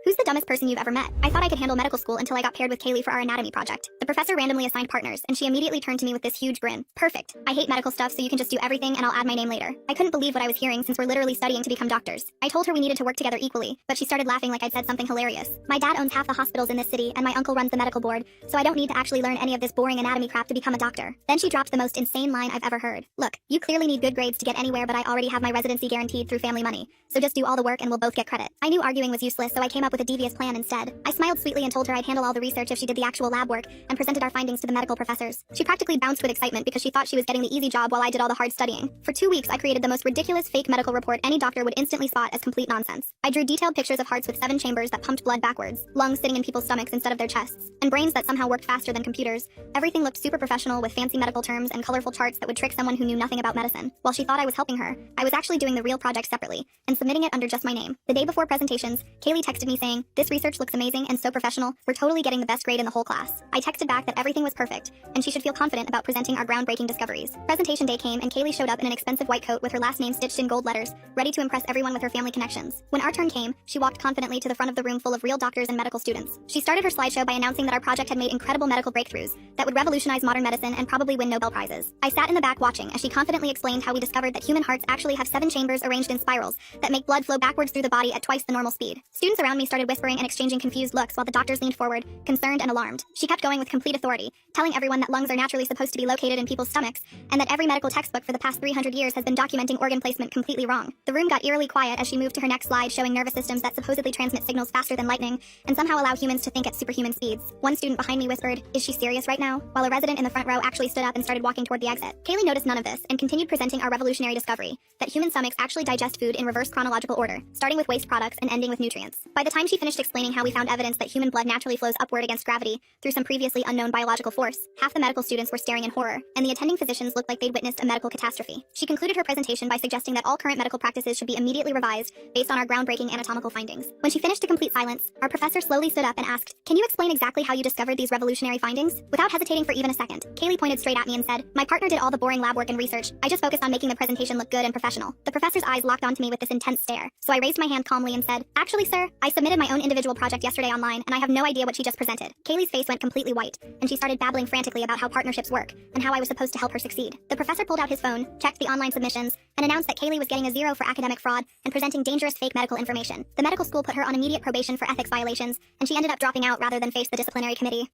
Who's the dumbest person you've ever met? I thought I could handle medical school until I got paired with Kaylee for our anatomy project. The professor randomly assigned partners, and she immediately turned to me with this huge grin. Perfect. I hate medical stuff, so you can just do everything and I'll add my name later. I couldn't believe what I was hearing since we're literally studying to become doctors. I told her we needed to work together equally, but she started laughing like I'd said something hilarious. My dad owns half the hospitals in this city, and my uncle runs the medical board, so I don't need to actually learn any of this boring anatomy crap to become a doctor. Then she dropped the most insane line I've ever heard. Look, you clearly need good grades to get anywhere, but I already have my residency guaranteed through family money, so just do all the work and we'll both get credit. I knew arguing was useless, so I came up with a devious plan instead. I smiled sweetly and told her I'd handle all the research if she did the actual lab work, and presented our findings to the medical professors. She practically bounced with excitement because she thought she was getting the easy job while I did all the hard studying. For 2 weeks, I created the most ridiculous fake medical report any doctor would instantly spot as complete nonsense. I drew detailed pictures of hearts with 7 chambers that pumped blood backwards, lungs sitting in people's stomachs instead of their chests, and brains that somehow worked faster than computers. Everything looked super professional with fancy medical terms and colorful charts that would trick someone who knew nothing about medicine. While she thought I was helping her, I was actually doing the real project separately and submitting it under just my name. The day before presentations, Kaylee texted me saying, "This research looks amazing and so professional, we're totally getting the best grade in the whole class." I texted back that everything was perfect, and she should feel confident about presenting our groundbreaking discoveries. Presentation day came, and Kaylee showed up in an expensive white coat with her last name stitched in gold letters, ready to impress everyone with her family connections. When our turn came, she walked confidently to the front of the room full of real doctors and medical students. She started her slideshow by announcing that our project had made incredible medical breakthroughs that would revolutionize modern medicine and probably win Nobel Prizes. I sat in the back watching as she confidently explained how we discovered that human hearts actually have 7 chambers arranged in spirals that make blood flow backwards through the body at twice the normal speed. Students around me started whispering and exchanging confused looks while the doctors leaned forward, concerned and alarmed. She kept going with complete authority, telling everyone that lungs are naturally supposed to be located in people's stomachs, and that every medical textbook for the past 300 years has been documenting organ placement completely wrong. The room got eerily quiet as she moved to her next slide, showing nervous systems that supposedly transmit signals faster than lightning and somehow allow humans to think at superhuman speeds. One student behind me whispered, "Is she serious right now?" while a resident in the front row actually stood up and started walking toward the exit. Kaylee noticed none of this and continued presenting our revolutionary discovery, that human stomachs actually digest food in reverse chronological order, starting with waste products and ending with nutrients. By the time she finished explaining how we found evidence that human blood naturally flows upward against gravity through some previously unknown biological force, half the medical students were staring in horror, and the attending physicians looked like they'd witnessed a medical catastrophe. She concluded her presentation by suggesting that all current medical practices should be immediately revised based on our groundbreaking anatomical findings. When she finished to complete silence, our professor slowly stood up and asked, "Can you explain exactly how you discovered these revolutionary findings?" Without hesitating for even a second, Kaylee pointed straight at me and said, "My partner did all the boring lab work and research. I just focused on making the presentation look good and professional." The professor's eyes locked onto me with this intense stare, so I raised my hand calmly and said, "Actually, sir, I submitted my own individual project yesterday online, and I have no idea what she just presented." Kaylee's face went completely white, and she started babbling frantically about how partnerships work and how I was supposed to help her succeed. The professor pulled out his phone, checked the online submissions, and announced that Kaylee was getting a 0 for academic fraud and presenting dangerous fake medical information. The medical school put her on immediate probation for ethics violations, and she ended up dropping out rather than face the disciplinary committee.